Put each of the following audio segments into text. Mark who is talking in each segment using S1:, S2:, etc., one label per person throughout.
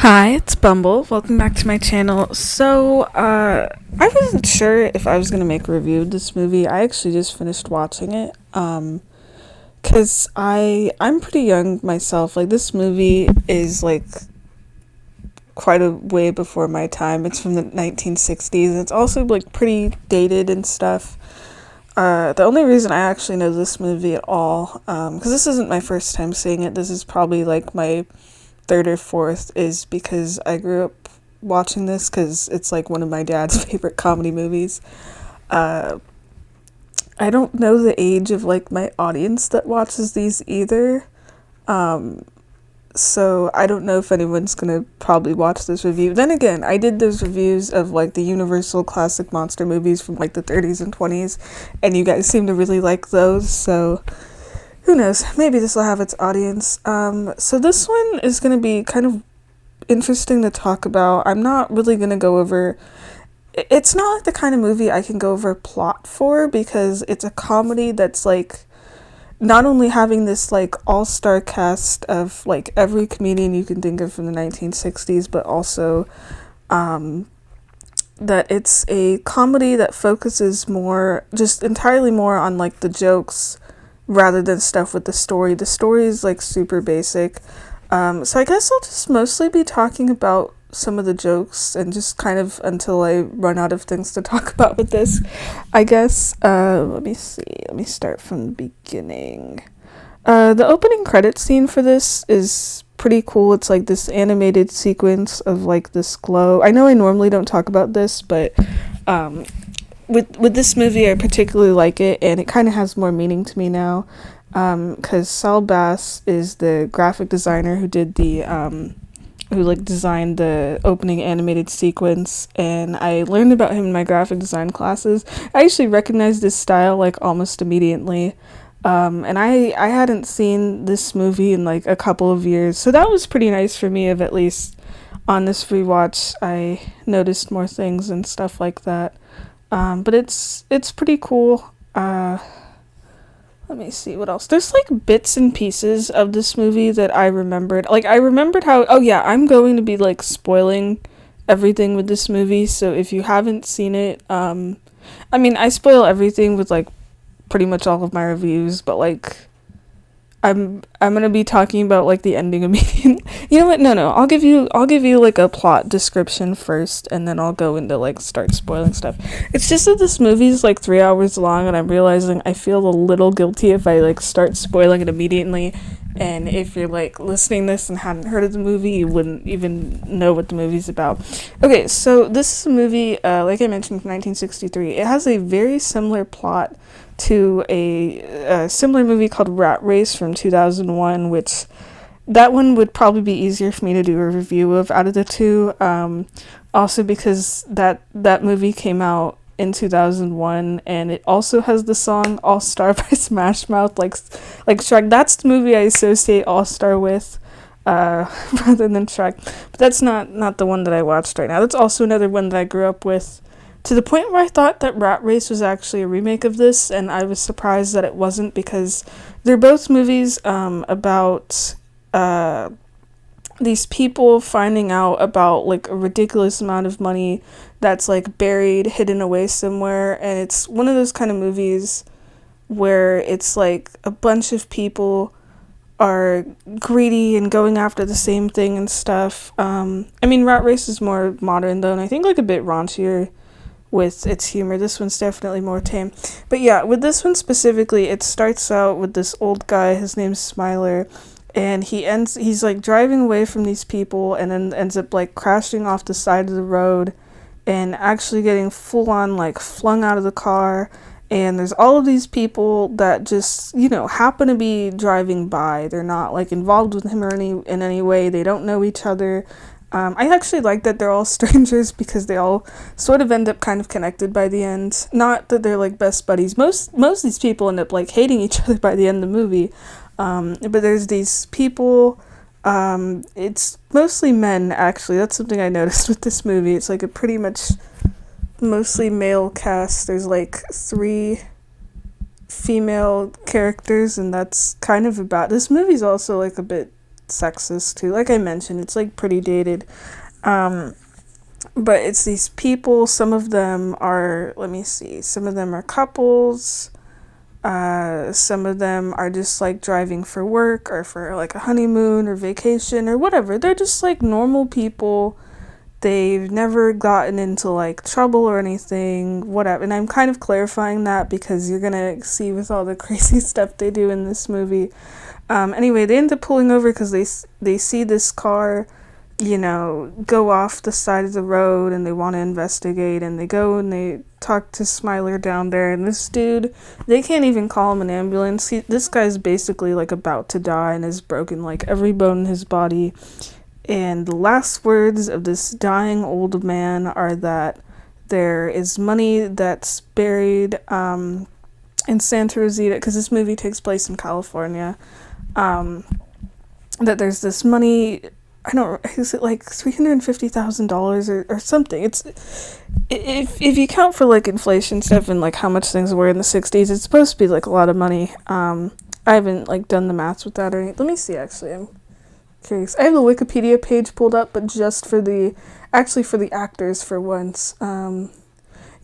S1: Hi, it's Bumble. Welcome back to my channel. I wasn't sure if I was gonna make a review of this movie. I actually just finished watching it. Cause I'm pretty young myself. Like this movie is like quite a way before my time. It's from the 1960s. It's also like pretty dated and stuff. The only reason I actually know this movie at all, because this isn't my first time seeing it. This is probably like my third or fourth, is because I grew up watching this because it's like one of my dad's favorite comedy movies. Uh, I don't know the age of like my audience that watches these either. Um, so I don't know if anyone's gonna probably watch this review. Then again, I did those reviews of like the Universal classic monster movies from like the 30s and 20s, and you guys seem to really like those, so who knows? Maybe this will have its audience. So this one is going to be kind of interesting to talk about. I'm not really going to go over. It's not like the kind of movie I can go over plot for because it's a comedy that's like not only having this like all-star cast of like every comedian you can think of from the 1960s, but also that it's a comedy that focuses more, just entirely more on like the jokes rather than stuff with the story. The story is like super basic. So I guess I'll just mostly be talking about some of the jokes and just kind of until I run out of things to talk about with this, I guess. Let me see. Let me start from the beginning. The opening credit scene for this is pretty cool. It's like this animated sequence of like this glow. I know I normally don't talk about this, but with this movie, I particularly like it, and it kind of has more meaning to me now, because Saul Bass is the graphic designer who did the who like designed the opening animated sequence, and I learned about him in my graphic design classes. I actually recognized this style like almost immediately. And I hadn't seen this movie in like a couple of years, so that was pretty nice for me. Of at least on this rewatch, I noticed more things and stuff like that. But it's pretty cool. Let me see what else. There's like bits and pieces of this movie that I remembered. Like I remembered how. Oh yeah, I'm going to be like spoiling everything with this movie. So if you haven't seen it, I mean I spoil everything with like pretty much all of my reviews, but like I'm gonna be talking about like the ending immediately. You know what? No. I'll give you like a plot description first, and then I'll go into like start spoiling stuff. It's just that this movie is like 3 hours long, and I'm realizing I feel a little guilty if I like start spoiling it immediately. And if you're like listening to this and hadn't heard of the movie, you wouldn't even know what the movie's about. Okay, so this is a movie, like I mentioned, from 1963. It has a very similar plot to a similar movie called Rat Race from 2001, which that one would probably be easier for me to do a review of out of the two. Also because that movie came out in 2001, and it also has the song All Star by Smash Mouth, like Shrek. That's the movie I associate All Star with, rather than Shrek. But that's not the one that I watched right now. That's also another one that I grew up with, to the point where I thought that Rat Race was actually a remake of this, and I was surprised that it wasn't, because they're both movies about these people finding out about like a ridiculous amount of money that's like buried, hidden away somewhere. And it's one of those kind of movies where it's like a bunch of people are greedy and going after the same thing and stuff. I mean, Rat Race is more modern though, and I think like a bit raunchier with its humor. This one's definitely more tame. But yeah, with this one specifically, it starts out with this old guy, his name's Smiler, and he's like driving away from these people, and then ends up like crashing off the side of the road and actually getting full on like flung out of the car. And there's all of these people that just, happen to be driving by. They're not like involved with him or in any way. They don't know each other. I actually like that they're all strangers, because they all sort of end up kind of connected by the end. Not that they're like best buddies. Most of these people end up like hating each other by the end of the movie. But there's these people. It's mostly men, actually. That's something I noticed with this movie. It's like a pretty much mostly male cast. There's like 3 female characters, and that's kind of about. This movie's also like a bit sexist too. Like I mentioned, it's like pretty dated. Um, but it's these people, some of them are, let me see, some of them are couples, some of them are just like driving for work or for like a honeymoon or vacation or whatever. They're just like normal people. They've never gotten into like trouble or anything, whatever. And I'm kind of clarifying that because you're gonna see with all the crazy stuff they do in this movie. Anyway, they end up pulling over because they see this car, go off the side of the road and they want to investigate, and they go and they talk to Smiler down there, and this dude, they can't even call him an ambulance. This guy's basically like about to die and has broken like every bone in his body, and the last words of this dying old man are that there is money that's buried in Santa Rosita, because this movie takes place in California, that there's this money, I don't, is it like $350,000 or something? It's, if you count for like inflation stuff and like how much things were in the 60s, it's supposed to be like a lot of money. I haven't like done the maths with that or anything. Let me see, actually, I'm curious. I have the Wikipedia page pulled up, but just for the actors for once. Yeah,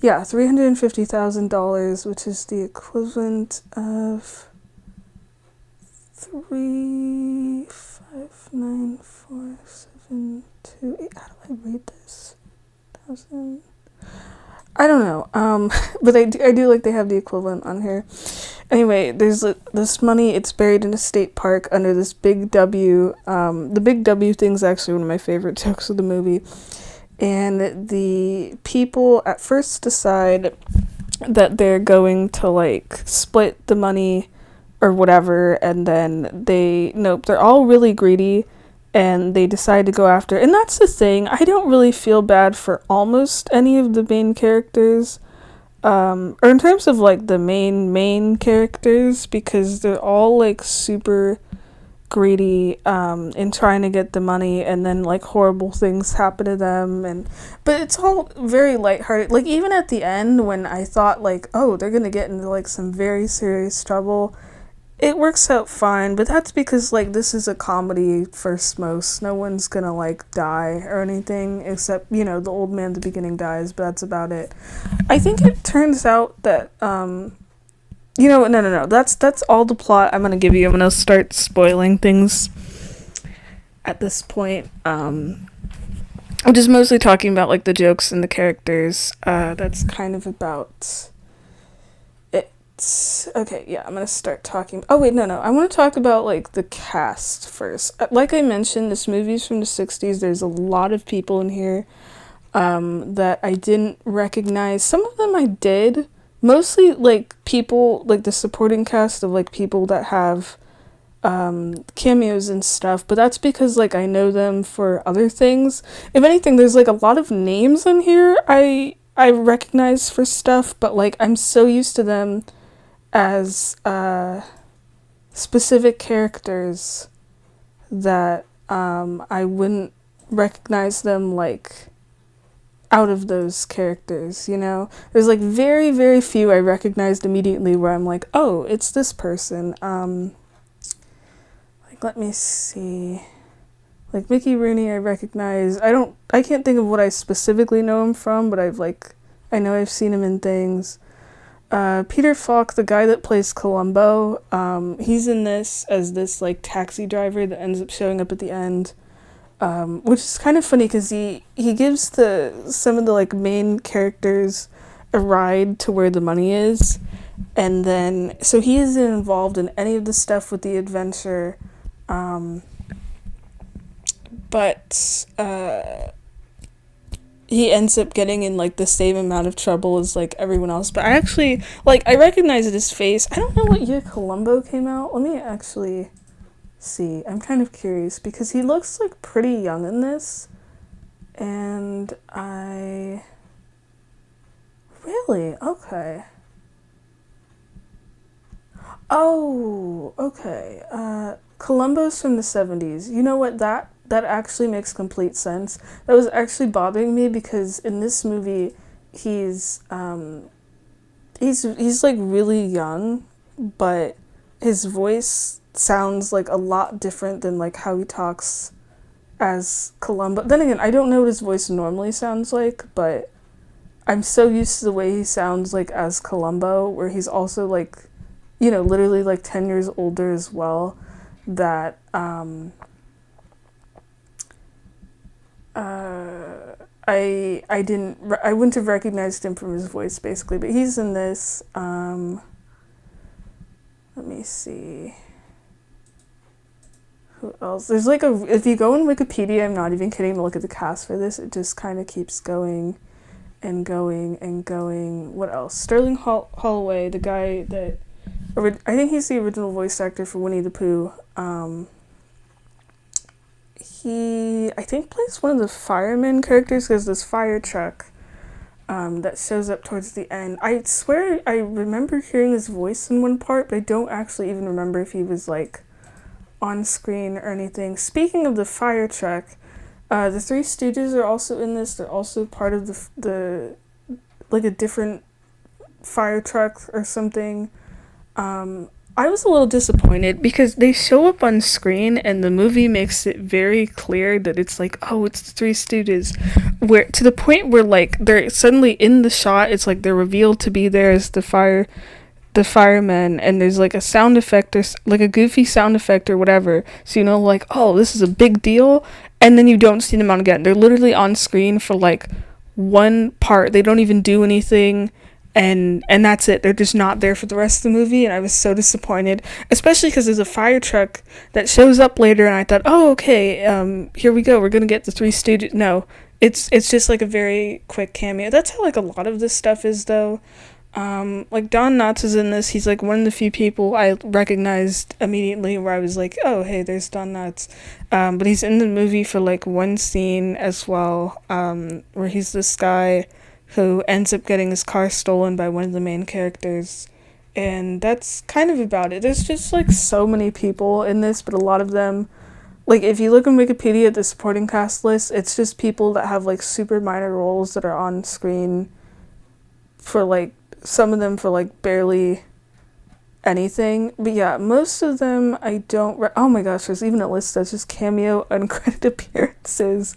S1: $350,000, which is the equivalent of 359,472. How do I read this? 1,000. I don't know. But I do like they have the equivalent on here. Anyway, there's this money. It's buried in a state park under this big W. The big W thing's actually one of my favorite jokes of the movie. And the people at first decide that they're going to like split the money or whatever, and then they're all really greedy and they decide to go after, and that's the thing, I don't really feel bad for almost any of the main characters, or in terms of like the main characters, because they're all like super greedy in trying to get the money, and then like horrible things happen to them, but it's all very lighthearted. Like even at the end when I thought like, oh, they're gonna get into like some very serious trouble, it works out fine, but that's because like this is a comedy first most. No one's gonna like die or anything except, the old man at the beginning dies, but that's about it. I think it turns out that no, that's all the plot I'm gonna give you. I'm gonna start spoiling things at this point. I'm just mostly talking about like the jokes and the characters. That's kind of about it. Okay, yeah, I'm gonna start talking. Oh wait, no, I want to talk about like the cast first. Like I mentioned, this movie's from the 60s. There's a lot of people in here that I didn't recognize. Some of them I did. Mostly like people, like the supporting cast of like people that have cameos and stuff, but that's because like I know them for other things. If anything, there's like a lot of names in here I recognize for stuff, but like I'm so used to them as specific characters that I wouldn't recognize them like out of those characters, There's like very, very few I recognized immediately where I'm like, oh, it's this person. Like let me see. Like Mickey Rooney I recognize. I can't think of what I specifically know him from, but I know I've seen him in things. Peter Falk, the guy that plays Columbo, he's in this as this like taxi driver that ends up showing up at the end. Which is kind of funny because he gives some of the like main characters a ride to where the money is, and then so he isn't involved in any of the stuff with the adventure, but he ends up getting in like the same amount of trouble as like everyone else. But I actually I recognize his face. I don't know what year Columbo came out. Let me actually see. I'm kind of curious because he looks like pretty young in this, and really, okay. Oh, okay. Columbo's from the 70s. You know what? That actually makes complete sense. That was actually bothering me because in this movie he's like really young, but his voice sounds like a lot different than like how he talks as Columbo. Then again, I don't know what his voice normally sounds like, but I'm so used to the way he sounds like as Columbo, where he's also like, literally like 10 years older as well, that I wouldn't have recognized him from his voice basically, but he's in this. Let me see. Who else? There's like if you go on Wikipedia, I'm not even kidding, to look at the cast for this, it just kind of keeps going and going and going. What else? Sterling Holloway, the guy that, I think he's the original voice actor for Winnie the Pooh. He, I think, plays one of the fireman characters, because this fire truck that shows up towards the end. I swear I remember hearing his voice in one part, but I don't actually even remember if he was like on screen or anything. Speaking of the fire truck, the Three Stooges are also in this. They're also part of the like a different fire truck or something. I was a little disappointed because they show up on screen and the movie makes it very clear that it's like, oh, it's the Three Stooges, where to the point where like they're suddenly in the shot. It's like they're revealed to be there as the firemen, and there's like a sound effect or like a goofy sound effect or whatever, so like, oh, this is a big deal, and then you don't see them on again. They're literally on screen for like one part. They don't even do anything, and that's it. They're just not there for the rest of the movie, and I was so disappointed, especially because there's a fire truck that shows up later, and I thought, oh, okay, here we go, we're gonna get the Three Stooges. No, it's just like a very quick cameo. That's how like a lot of this stuff is, though. Like Don Knotts is in this. He's like one of the few people I recognized immediately, where I was like, oh, hey, there's Don Knotts. But he's in the movie for like one scene as well, where he's this guy who ends up getting his car stolen by one of the main characters. And that's kind of about it. There's just like so many people in this, but a lot of them, like if you look on Wikipedia at the supporting cast list, it's just people that have like super minor roles that are on screen for like, some of them for like barely anything. But yeah, most of them I don't oh my gosh, there's even a list that's just cameo uncredited appearances.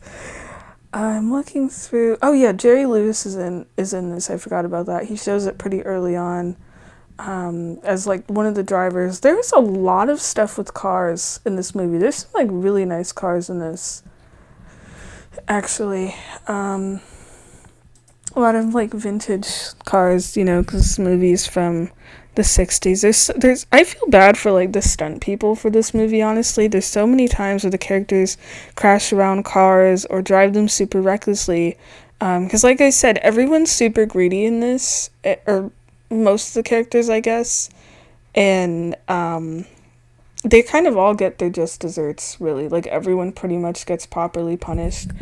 S1: I'm looking through. Oh yeah, Jerry Lewis is in this. I forgot about that. He shows up pretty early on, as like one of the drivers. There's a lot of stuff with cars in this movie. There's some like really nice cars in this, actually. A lot of like vintage cars, because this movie is from the 60s. There's I feel bad for like the stunt people for this movie, honestly. There's so many times where the characters crash around cars or drive them super recklessly, because like I said, everyone's super greedy in this, or most of the characters, I guess, and they kind of all get their just desserts, really. Like, everyone pretty much gets properly punished.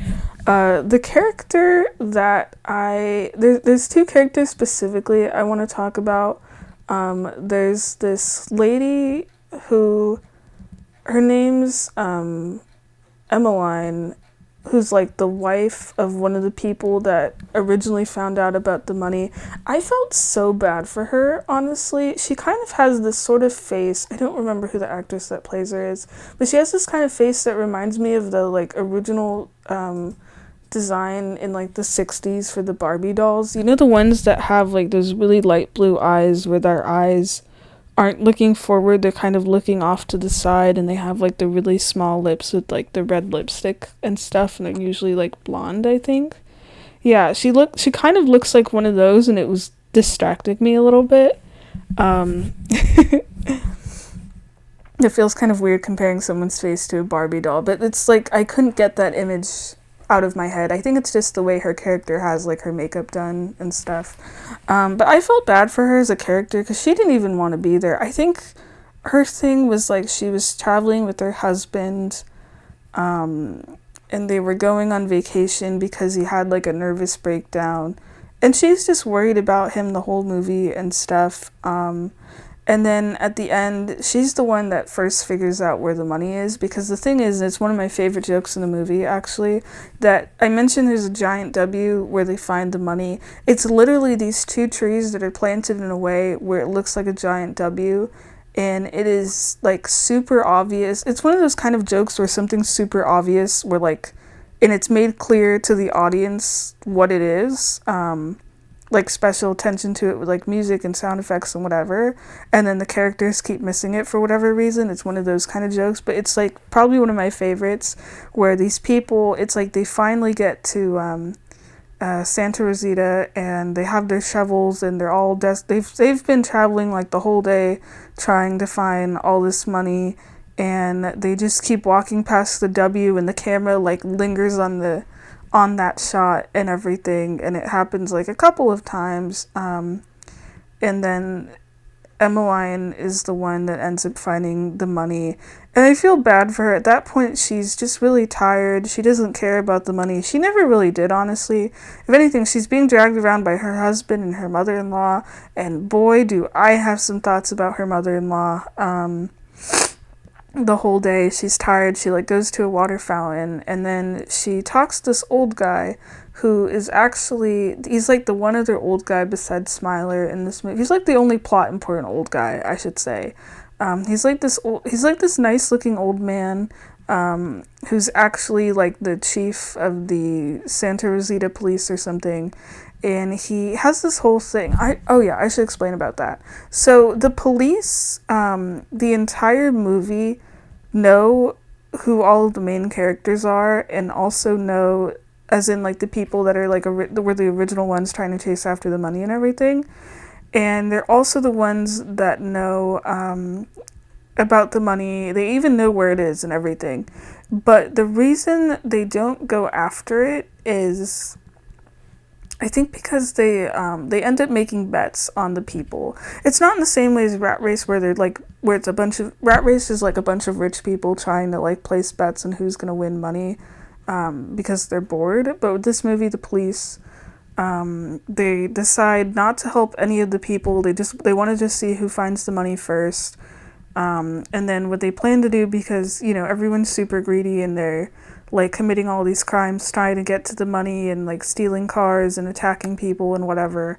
S1: The character that there's two characters specifically I want to talk about. There's this lady who, her name's Emmeline, who's like the wife of one of the people that originally found out about the money. I felt so bad for her, honestly. She kind of has this sort of face. I don't remember who the actress that plays her is, but she has this kind of face that reminds me of the like original design in like the 60s for the Barbie dolls. The ones that have like those really light blue eyes where their eyes aren't looking forward, they're kind of looking off to the side, and they have like the really small lips with like the red lipstick and stuff, and they're usually like blonde, I think. Yeah, she kind of looks like one of those, and it was distracting me a little bit. It feels kind of weird comparing someone's face to a Barbie doll, but it's like I couldn't get that image out of my head. I think it's just the way her character has like her makeup done and stuff. But I felt bad for her as a character because she didn't even want to be there. I think her thing was like she was traveling with her husband, and they were going on vacation because he had like a nervous breakdown, and she's just worried about him the whole movie and stuff. And then at the end, she's the one that first figures out where the money is, because the thing is, it's one of my favorite jokes in the movie, actually, that I mentioned there's a giant W where they find the money. It's literally these two trees that are planted in a way where it looks like a giant W, and it is like super obvious. It's one of those kind of jokes where something's super obvious, where like, and it's made clear to the audience what it is. Like special attention to it with like music and sound effects and whatever, and then the characters keep missing it for whatever reason. It's one of those kind of jokes, but it's like probably one of my favorites, where these people, it's like they finally get to Santa Rosita, and they have their shovels, and they're all they've been traveling like the whole day trying to find all this money, and they just keep walking past the W, and the camera like lingers on that shot and everything, and it happens like a couple of times, and then Emmeline is the one that ends up finding the money. And I feel bad for her. At that point, she's just really tired. She doesn't care about the money. She never really did, honestly. If anything, she's being dragged around by her husband and her mother-in-law. And boy, do I have some thoughts about her mother-in-law. The whole day, she's tired. She like goes to a water fountain, and then she talks to this old guy who is actually, he's like the one other old guy besides Smiler in this movie. He's like the only plot important old guy, I should say. He's like this nice looking old man, who's actually like the chief of the Santa Rosita police or something. And he has this whole thing. I should explain about that. So the police, the entire movie, know who all of the main characters are, and also know, as in like the people that are like were the original ones trying to chase after the money and everything. And they're also the ones that know about the money. They even know where it is and everything. But the reason they don't go after it is, I think, because they end up making bets on the people. It's not in the same way as Rat Race, where they're like, where it's a bunch of, Rat Race is like a bunch of rich people trying to like place bets on who's gonna win money, because they're bored. But with this movie, the police, they decide not to help any of the people. They want to just see who finds the money first. And then what they plan to do, because, you know, everyone's super greedy and they're like committing all these crimes, trying to get to the money and like stealing cars and attacking people and whatever,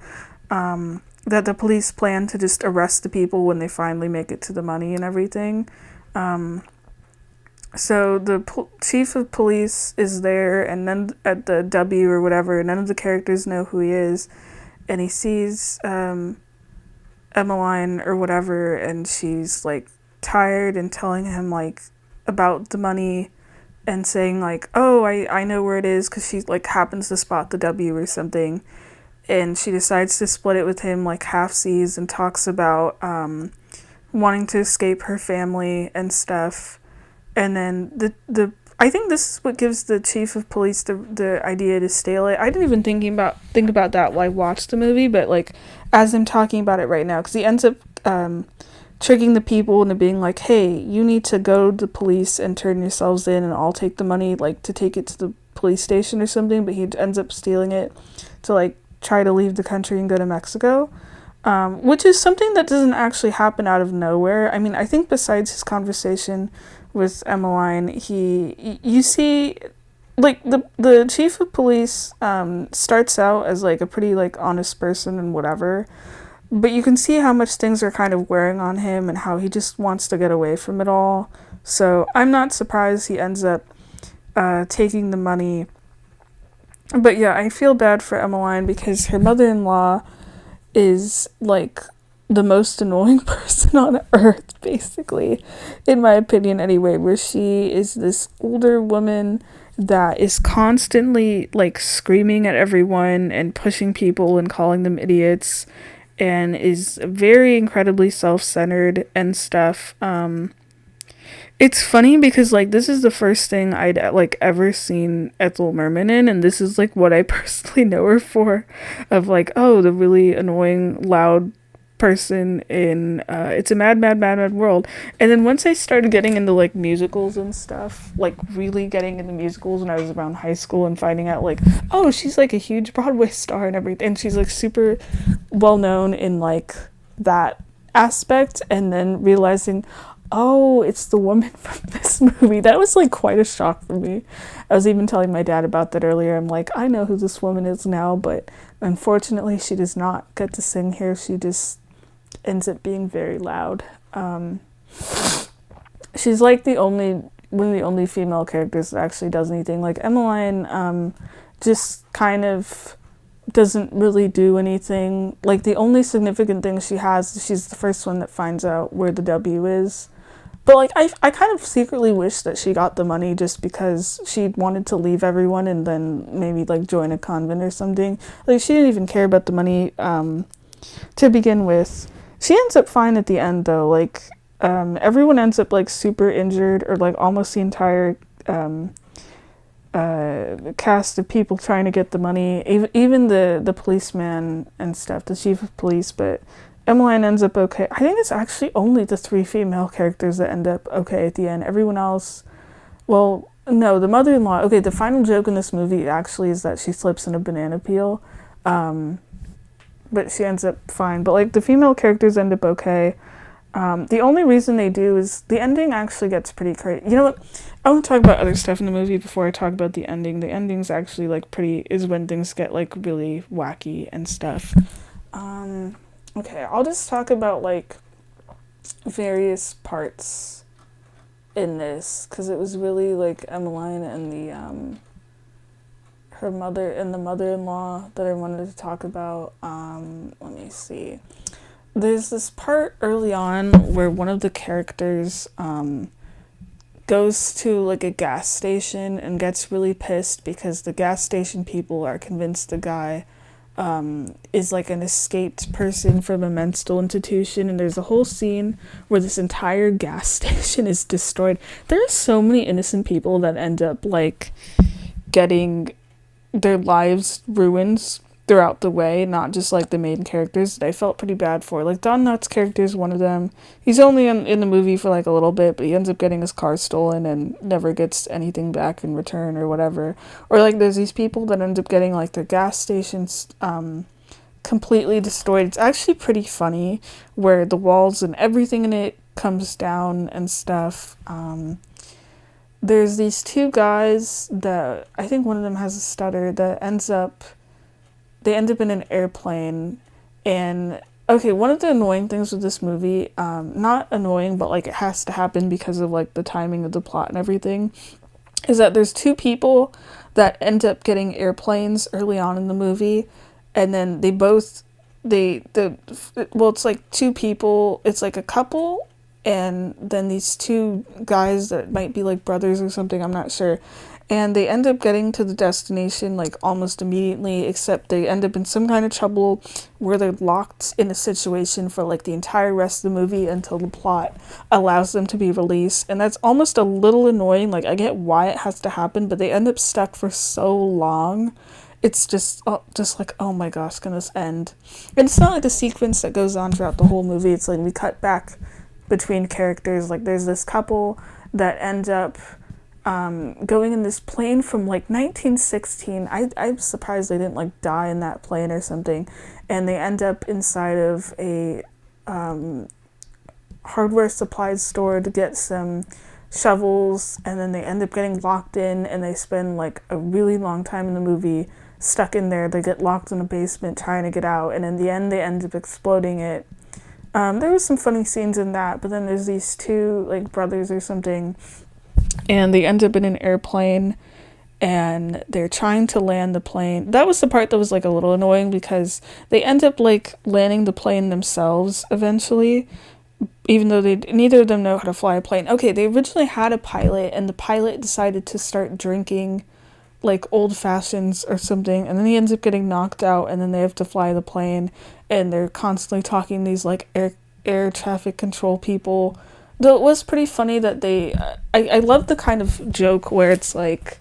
S1: that the police plan to just arrest the people when they finally make it to the money and everything. So the chief of police is there, and then at the W or whatever, none of the characters know who he is, and he sees Emmeline or whatever, and she's like tired and telling him like about the money and saying like, oh, I know where it is, because she like happens to spot the W or something, and she decides to split it with him like half-seas, and talks about wanting to escape her family and stuff. And then the I think this is what gives the chief of police the idea to steal it. I didn't even think about that while I watched the movie, but like as I'm talking about it right now, because he ends up tricking the people into being like, hey, you need to go to the police and turn yourselves in, and I'll take the money, like to take it to the police station or something. But he ends up stealing it to like try to leave the country and go to Mexico. Which is something that doesn't actually happen out of nowhere. I mean, I think besides his conversation with Emmeline, you see, like, the chief of police starts out as like a pretty like honest person and whatever, but you can see how much things are kind of wearing on him and how he just wants to get away from it all. So I'm not surprised he ends up taking the money. But yeah, I feel bad for Emmeline, because her mother-in-law is like the most annoying person on earth, basically, in my opinion anyway, where she is this older woman that is constantly like screaming at everyone and pushing people and calling them idiots, and is very incredibly self-centered and stuff. It's funny because like this is the first thing I'd like ever seen Ethel Merman in, and this is like what I personally know her for, of like, oh, the really annoying loud person in It's a Mad, Mad, Mad, Mad World. And then once I started getting into like musicals and stuff, like really getting into musicals when I was around high school, and finding out like, oh, she's like a huge Broadway star and everything, and she's like super well known in like that aspect, and then realizing, oh, it's the woman from this movie. That was like quite a shock for me. I was even telling my dad about that earlier. I'm like, I know who this woman is now, but unfortunately she does not get to sing here. She just ends up being very loud. Um, she's like the only one of the only female characters that actually does anything. Like Emmeline, just kind of doesn't really do anything. Like the only significant thing she has is she's the first one that finds out where the W is. But like I kind of secretly wish that she got the money just because she wanted to leave everyone and then maybe like join a convent or something. Like she didn't even care about the money to begin with. She ends up fine at the end though. Like everyone ends up like super injured, or like almost the entire cast of people trying to get the money. Even the policeman and stuff, the chief of police. But Emmeline ends up okay. I think it's actually only the three female characters that end up okay at the end. Everyone else, well, no, the mother-in-law. Okay, the final joke in this movie actually is that she slips in a banana peel, but she ends up fine. But like the female characters end up okay. The only reason they do is the ending actually gets pretty crazy. You know what? I want to talk about other stuff in the movie before I talk about the ending. The ending's actually like is when things get like really wacky and stuff. Okay, I'll just talk about like various parts in this because it was really like Emmeline and the her mother and the mother-in-law that I wanted to talk about. Let me see. There's this part early on where one of the characters goes to like a gas station and gets really pissed because the gas station people are convinced the guy is like an escaped person from a mental institution, and there's a whole scene where this entire gas station is destroyed. There are so many innocent people that end up like getting their lives ruined throughout the way, not just like the main characters that I felt pretty bad for. Like Don Knotts' character is one of them. He's only in the movie for like a little bit, but he ends up getting his car stolen and never gets anything back in return or whatever. Or like there's these people that end up getting like their gas stations completely destroyed. It's actually pretty funny where the walls and everything in it comes down and stuff. There's these two guys that I think one of them has a stutter that they end up in an airplane. And okay, one of the annoying things with this movie, not annoying, but like it has to happen because of like the timing of the plot and everything, is that there's two people that end up getting airplanes early on in the movie, and then it's like two people, it's like a couple, and then these two guys that might be like brothers or something, I'm not sure. And they end up getting to the destination like almost immediately, except they end up in some kind of trouble where they're locked in a situation for like the entire rest of the movie until the plot allows them to be released. And that's almost a little annoying. Like I get why it has to happen, but they end up stuck for so long. It's just like, oh my gosh, can this end? And it's not like a sequence that goes on throughout the whole movie. It's like we cut back between characters. Like there's this couple that end up going in this plane from like 1916. I'm surprised they didn't like die in that plane or something. And they end up inside of a hardware supply store to get some shovels, and then they end up getting locked in, and they spend like a really long time in the movie stuck in there. They get locked in a basement trying to get out, and in the end they end up exploding it. There was some funny scenes in that, but then there's these two like brothers or something, and they end up in an airplane and they're trying to land the plane. That was the part that was like a little annoying because they end up like landing the plane themselves eventually, even though neither of them know how to fly a plane. Okay, they originally had a pilot, and the pilot decided to start drinking like old fashions or something, and then he ends up getting knocked out, and then they have to fly the plane, and they're constantly talking these like air traffic control people. Though it was pretty funny that I love the kind of joke where it's like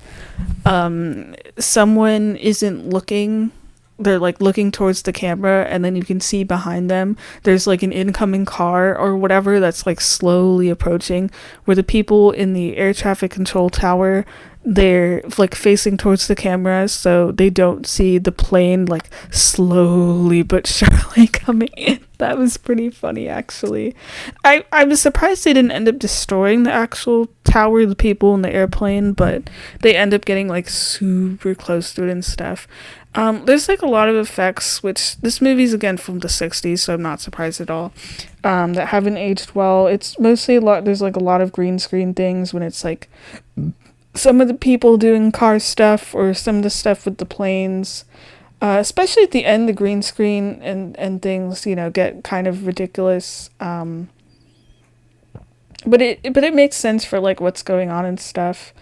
S1: someone isn't looking, they're like looking towards the camera, and then you can see behind them there's like an incoming car or whatever that's like slowly approaching, where the people in the air traffic control tower they're like facing towards the camera so they don't see the plane like slowly but surely coming in. That was pretty funny, actually. I was surprised they didn't end up destroying the actual tower, the people in the airplane, but they end up getting like super close to it and stuff. There's like a lot of effects, which this movie's again from the 60s, so I'm not surprised at all, that haven't aged well. It's mostly there's like a lot of green screen things when it's like some of the people doing car stuff or some of the stuff with the planes. Especially at the end, the green screen and things, get kind of ridiculous. But it makes sense for like what's going on and stuff.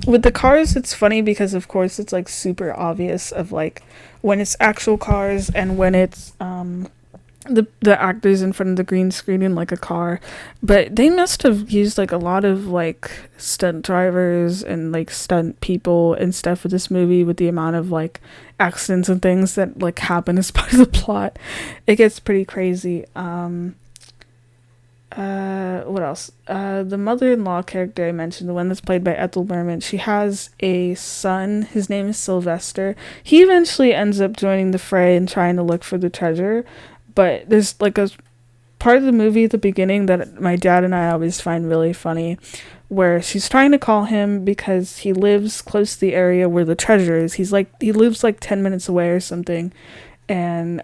S1: With the cars, it's funny because of course it's like super obvious of like when it's actual cars and when it's the actors in front of the green screen in like a car. But they must have used like a lot of like stunt drivers and like stunt people and stuff with this movie, with the amount of like accidents and things that like happen as part of the plot. It gets pretty crazy. What else? The mother-in-law character I mentioned, the one that's played by Ethel Merman, she has a son. His name is Sylvester. He eventually ends up joining the fray and trying to look for the treasure. But there's like a part of the movie at the beginning that my dad and I always find really funny, where she's trying to call him because he lives close to the area where the treasure is. He lives like 10 minutes away or something. And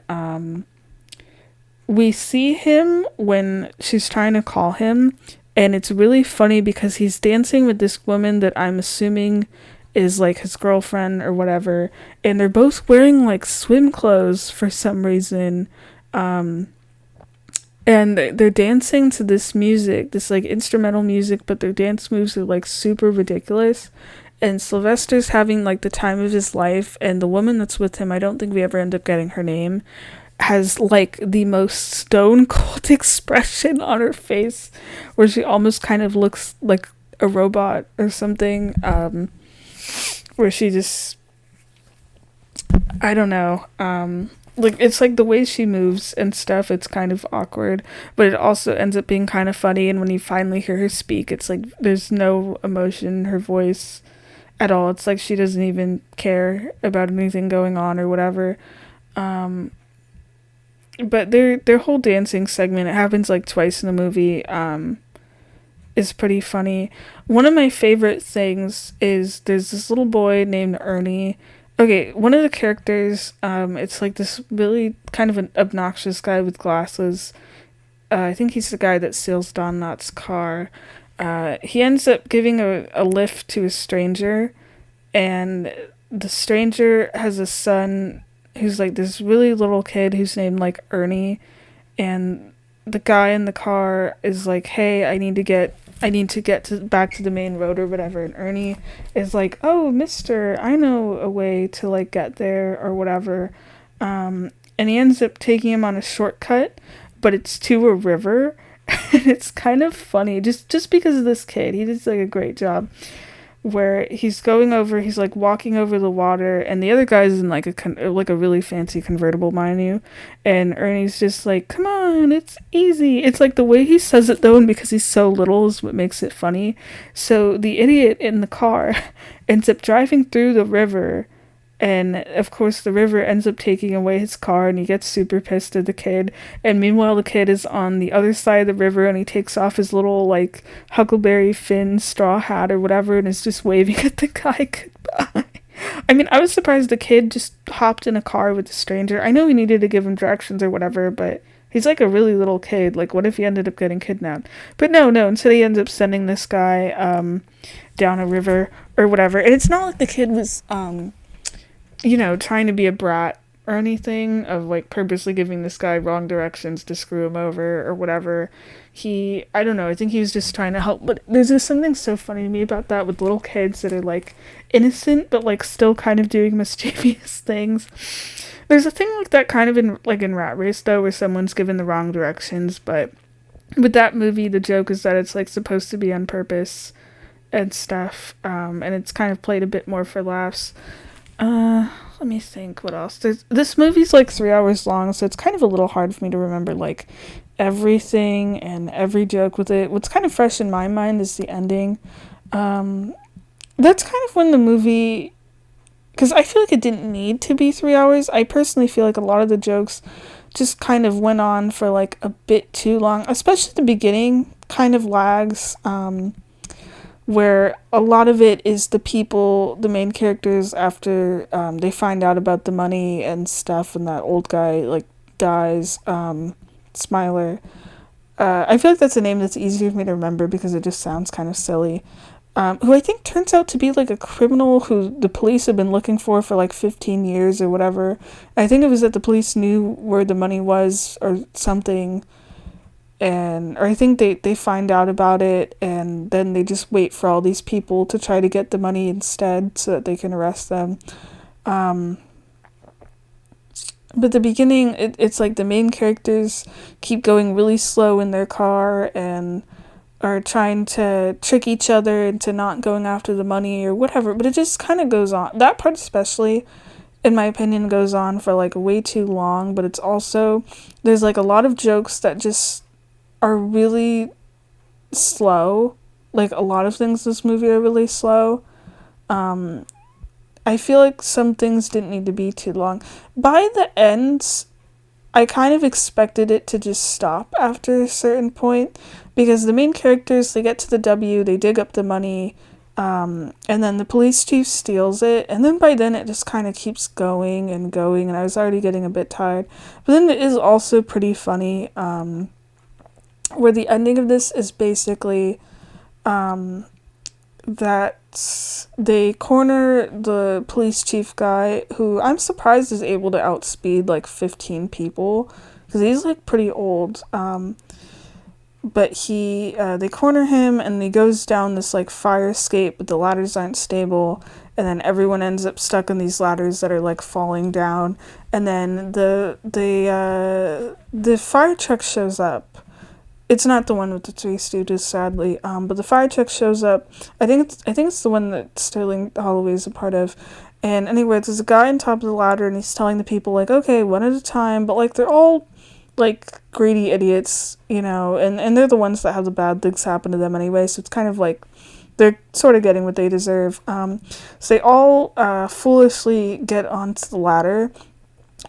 S1: we see him when she's trying to call him, and it's really funny because he's dancing with this woman that I'm assuming is like his girlfriend or whatever, and they're both wearing like swim clothes for some reason. And they're dancing to this music, this like instrumental music, but their dance moves are like super ridiculous. And Sylvester's having like the time of his life, and the woman that's with him, I don't think we ever end up getting her name, has like the most stone cold expression on her face, where she almost kind of looks like a robot or something, where she just, I don't know, like it's like the way she moves and stuff, it's kind of awkward, but it also ends up being kind of funny. And when you finally hear her speak, it's like there's no emotion in her voice at all. It's like she doesn't even care about anything going on or whatever. But their whole dancing segment, it happens like twice in the movie, is pretty funny. One of my favorite things is there's this little boy named Ernie. Okay, one of the characters, it's like this really kind of an obnoxious guy with glasses. I think he's the guy that steals Don Knotts' car. He ends up giving a lift to a stranger, and the stranger has a son who's like this really little kid who's named like Ernie, and the guy in the car is like, hey, I need to get back to the main road or whatever, and Ernie is like, oh, mister, I know a way to like get there or whatever, and he ends up taking him on a shortcut, but it's to a river. And it's kind of funny just because of this kid. He does like a great job, where he's like walking over the water, and the other guy's in like a really fancy convertible, mind you, and Ernie's just like, come on, it's easy. It's like the way he says it though, and because he's so little is what makes it funny. So the idiot in the car ends up driving through the river, and of course the river ends up taking away his car, and he gets super pissed at the kid, and meanwhile the kid is on the other side of the river, and he takes off his little like Huckleberry Finn straw hat or whatever, and is just waving at the guy goodbye. I mean, I was surprised the kid just hopped in a car with a stranger. I know he needed to give him directions or whatever, but he's like a really little kid. Like, what if he ended up getting kidnapped? But no, instead he ends up sending this guy down a river or whatever, and it's not like the kid was trying to be a brat or anything, of like purposely giving this guy wrong directions to screw him over or whatever. I don't know, I think he was just trying to help. But there's just something so funny to me about that with little kids that are like innocent but like still kind of doing mischievous things. There's a thing like that kind of in Rat Race though, where someone's given the wrong directions, but with that movie the joke is that it's like supposed to be on purpose and stuff, and it's kind of played a bit more for laughs. Let me think what else. This movie's like 3 hours long, so it's kind of a little hard for me to remember like everything and every joke with it. What's kind of fresh in my mind is the ending. That's kind of when the movie, because I feel like it didn't need to be 3 hours. I personally feel like a lot of the jokes just kind of went on for like a bit too long, especially the beginning kind of lags. Where a lot of it is the people, the main characters, after they find out about the money and stuff, and that old guy like dies. Smiler. I feel like that's a name that's easier for me to remember because it just sounds kind of silly. Who I think turns out to be like a criminal who the police have been looking for like 15 years or whatever. I think it was that the police knew where the money was or something, or I think they find out about it and then they just wait for all these people to try to get the money instead so that they can arrest them. Um, but the beginning, it's like the main characters keep going really slow in their car and are trying to trick each other into not going after the money or whatever, but it just kind of goes on. That part especially, in my opinion, goes on for like way too long, but it's also, there's like a lot of jokes that just are really slow. Like a lot of things in this movie are really slow. Um, I feel like some things didn't need to be too long. By the end, I kind of expected it to just stop after a certain point because the main characters, they get to the W, they dig up the money, and then the police chief steals it, and then by then it just kind of keeps going and going, and I was already getting a bit tired. But then it is also pretty funny, where the ending of this is basically um, that they corner the police chief guy, who I'm surprised is able to outspeed like 15 people because he's like pretty old. But they corner him and he goes down this like fire escape, but the ladders aren't stable. And then everyone ends up stuck in these ladders that are like falling down. And then the fire truck shows up. It's not the one with the Three Stooges, sadly. But the fire truck shows up. I think it's the one that Sterling Holloway is a part of. And anyway, there's a guy on top of the ladder, and he's telling the people like, okay, one at a time. But like they're all like greedy idiots, and they're the ones that have the bad things happen to them anyway. So it's kind of like they're sort of getting what they deserve. So they all foolishly get onto the ladder.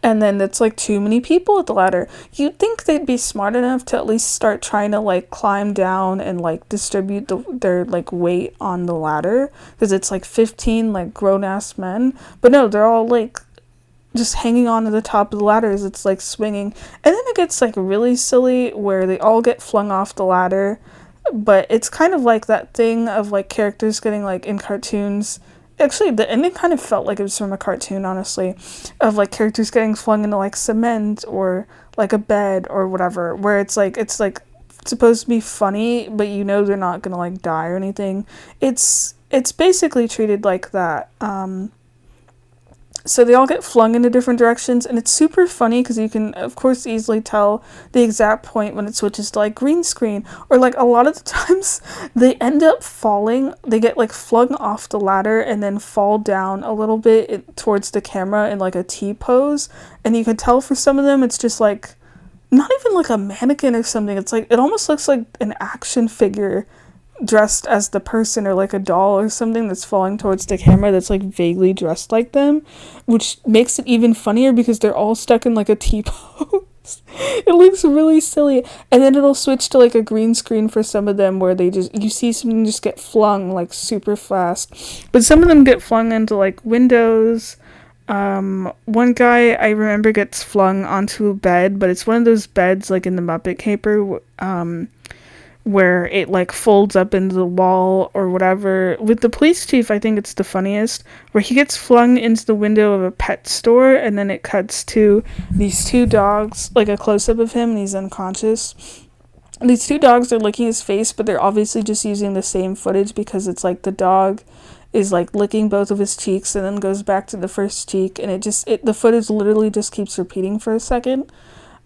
S1: And then it's like too many people at the ladder. You'd think they'd be smart enough to at least start trying to like climb down and like distribute their like weight on the ladder because it's like 15 like grown ass men. But no, they're all like just hanging on to the top of the ladder as it's like swinging. And then it gets like really silly where they all get flung off the ladder. But it's kind of like that thing of like characters getting like in cartoons. Actually, the ending kind of felt like it was from a cartoon, honestly, of like characters getting flung into like cement or like a bed or whatever, where it's like supposed to be funny, but they're not gonna like die or anything. It's basically treated like that. So they all get flung into different directions, and it's super funny because you can, of course, easily tell the exact point when it switches to, like, green screen. Or, like, a lot of the times, they end up falling. They get, like, flung off the ladder and then fall down a little bit towards the camera in, like, a T-pose. And you can tell for some of them, it's just, like, not even, like, a mannequin or something. It's, like, it almost looks like an action figure dressed as the person or like a doll or something that's falling towards the camera that's like vaguely dressed like them, which makes it even funnier because they're all stuck in like a T-pose. It looks really silly. And then it'll switch to like a green screen for some of them where you see something just get flung like super fast. But some of them get flung into like windows. One guy I remember gets flung onto a bed, but it's one of those beds like in the Muppet Caper, where it like folds up into the wall or whatever. With the police chief, I think it's the funniest, where he gets flung into the window of a pet store and then it cuts to these two dogs, like a close-up of him, and he's unconscious. And these two dogs are licking his face, but they're obviously just using the same footage because it's like the dog is like licking both of his cheeks and then goes back to the first cheek, and the footage literally just keeps repeating for a second.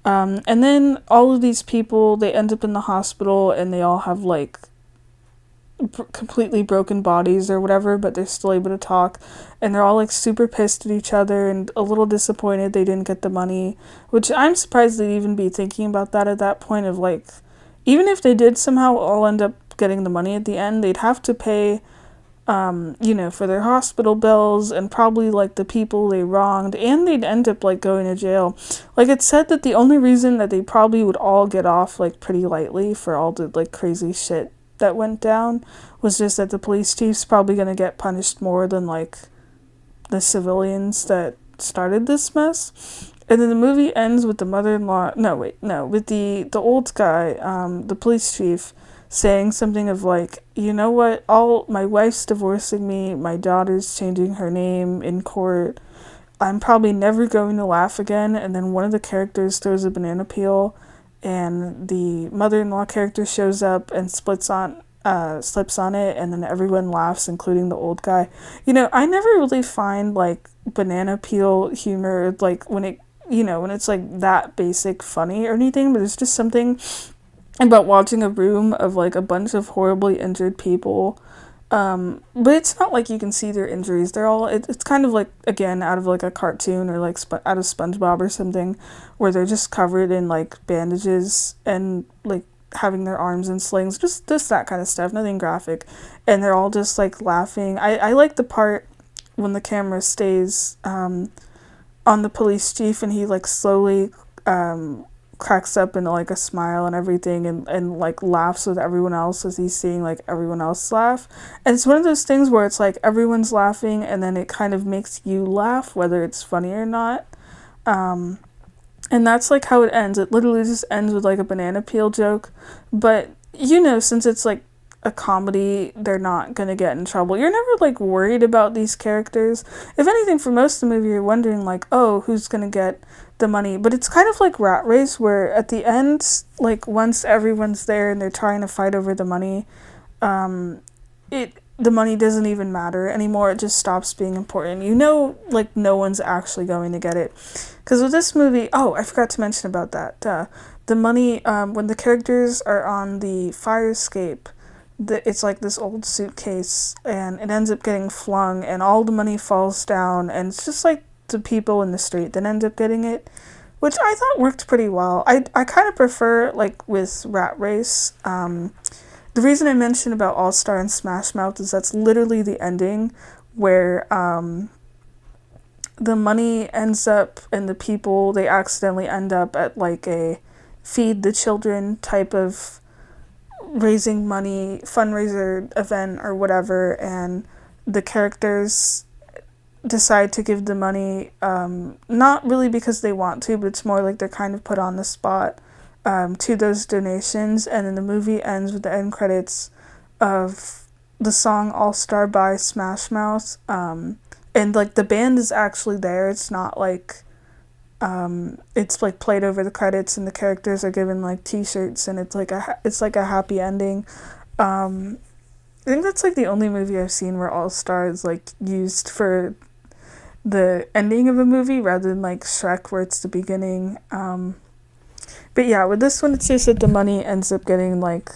S1: And then all of these people, they end up in the hospital and they all have like completely broken bodies or whatever, but they're still able to talk, and they're all like super pissed at each other and a little disappointed they didn't get the money, which I'm surprised they'd even be thinking about that at that point of like, even if they did somehow all end up getting the money at the end, they'd have to pay, for their hospital bills and probably like the people they wronged, and they'd end up like going to jail. Like it's said that the only reason that they probably would all get off like pretty lightly for all the like crazy shit that went down was just that the police chief's probably gonna get punished more than like the civilians that started this mess. And then the movie ends with the mother-in-law. No, wait, no, with the old guy, the police chief, saying something of like, you know what? All my wife's divorcing me. My daughter's changing her name in court. I'm probably never going to laugh again. And then one of the characters throws a banana peel, and the mother-in-law character shows up and slips on it, and then everyone laughs, including the old guy. I never really find like banana peel humor like when it's like that basic funny or anything, but it's just something about watching a room of like a bunch of horribly injured people. But it's not like you can see their injuries. They're all, it's kind of like, again, out of like a cartoon or like out of SpongeBob or something, where they're just covered in like bandages and like having their arms in slings, just that kind of stuff, nothing graphic. And they're all just like laughing. I like the part when the camera stays on the police chief, and he like slowly cracks up into like a smile and everything, and like laughs with everyone else as he's seeing like everyone else laugh. And it's one of those things where it's like everyone's laughing and then it kind of makes you laugh whether it's funny or not. And that's like how it ends. It literally just ends with like a banana peel joke. But since it's like a comedy, they're not gonna get in trouble. You're never like worried about these characters. If anything, for most of the movie, you're wondering like, oh, who's gonna get the money? But it's kind of like Rat Race, where at the end, like once everyone's there and they're trying to fight over the money, the money doesn't even matter anymore. It just stops being important. Like no one's actually going to get it. Because with this movie, oh, I forgot to mention about that. The money, when the characters are on the fire escape, it's like this old suitcase, and it ends up getting flung, and all the money falls down, and it's just like the people in the street that end up getting it, which I thought worked pretty well. I kind of prefer, like, with Rat Race, the reason I mentioned about All Star and Smash Mouth is that's literally the ending where the money ends up, and the people, they accidentally end up at like a feed the children type of raising money fundraiser event or whatever, and the characters decide to give the money, not really because they want to, but it's more like they're kind of put on the spot, to those donations. And then the movie ends with the end credits of the song All Star by Smash Mouth, and like the band is actually there. It's not like it's like played over the credits, and the characters are given like t-shirts, and it's like a happy ending. I think that's like the only movie I've seen where All Star is like used for the ending of a movie rather than like Shrek where it's the beginning. But yeah, with this one it's just that the money ends up getting like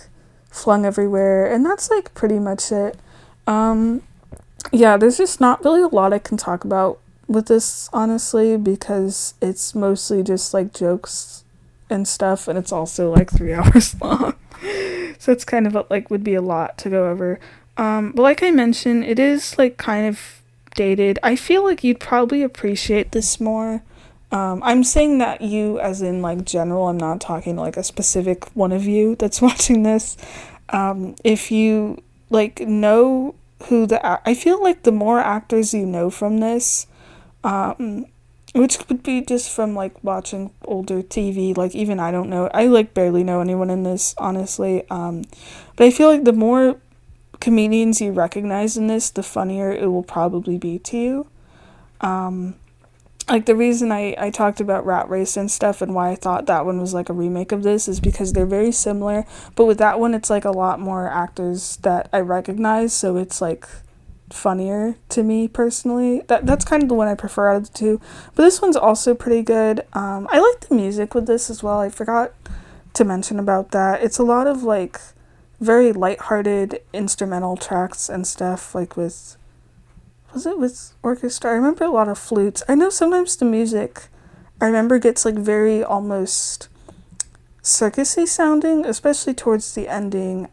S1: flung everywhere, and that's like pretty much it. Yeah, there's just not really a lot I can talk about with this, honestly, because it's mostly just like jokes and stuff, and it's also like 3 hours long. So it's kind of like would be a lot to go over. But like I mentioned, it is like kind of dated. I feel like you'd probably appreciate this more. I'm saying that you as in like general, I'm not talking like a specific one of you that's watching this. If you like know who I feel like the more actors you know from this, which could be just from like watching older TV, like even I don't know, I like barely know anyone in this, honestly. But I feel like the more comedians you recognize in this, the funnier it will probably be to you. Like the reason I talked about Rat Race and stuff and why I thought that one was like a remake of this is because they're very similar, but with that one it's like a lot more actors that I recognize, so it's like funnier to me personally. That's kind of the one I prefer out of the two. But this one's also pretty good. I like the music with this as well. I forgot to mention about that. It's a lot of like very lighthearted instrumental tracks and stuff, like with orchestra? I remember a lot of flutes. I know sometimes the music I remember gets like very almost circusy sounding, especially towards the ending.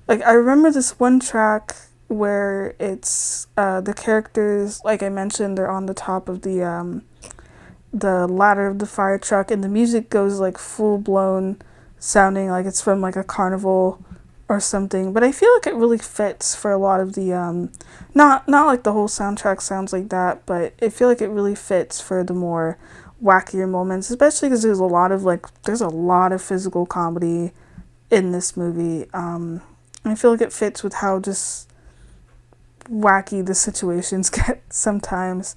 S1: Like, I remember this one track where it's the characters, like I mentioned, they're on the top of the ladder of the fire truck, and the music goes like full blown, sounding like it's from like a carnival or something. But I feel like it really fits for a lot of the not like the whole soundtrack sounds like that, but I feel like it really fits for the more wackier moments, especially because there's a lot of physical comedy in this movie. I feel like it fits with how just wacky the situations get sometimes.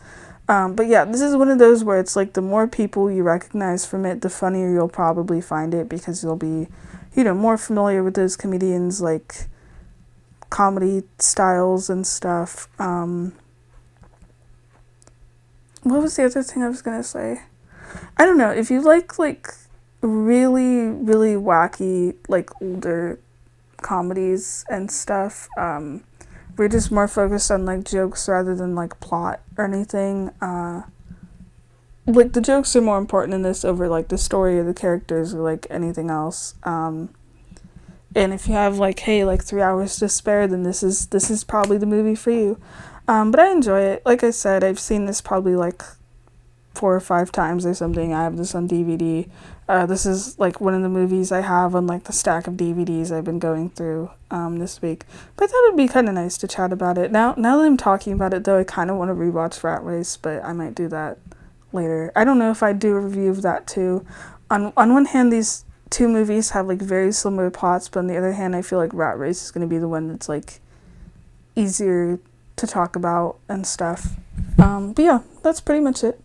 S1: But yeah, this is one of those where it's like the more people you recognize from it, the funnier you'll probably find it because you'll be, more familiar with those comedians' like comedy styles and stuff. What was the other thing I was gonna say? I don't know. If you like really really wacky like older comedies and stuff, we're just more focused on like jokes rather than like plot or anything. Like the jokes are more important in this over like the story or the characters or like anything else. And if you have like, hey, like 3 hours to spare, then this is probably the movie for you. But I enjoy it. Like I said, I've seen this probably like 4 or 5 times or something. I have this on DVD. This is like one of the movies I have on like the stack of DVDs I've been going through this week. But I thought it'd be kind of nice to chat about it. Now that I'm talking about it, though, I kind of want to rewatch Rat Race, but I might do that later. I don't know if I'd do a review of that too. On one hand, these two movies have like very similar plots, but on the other hand, I feel like Rat Race is going to be the one that's like easier to talk about and stuff. But yeah, that's pretty much it.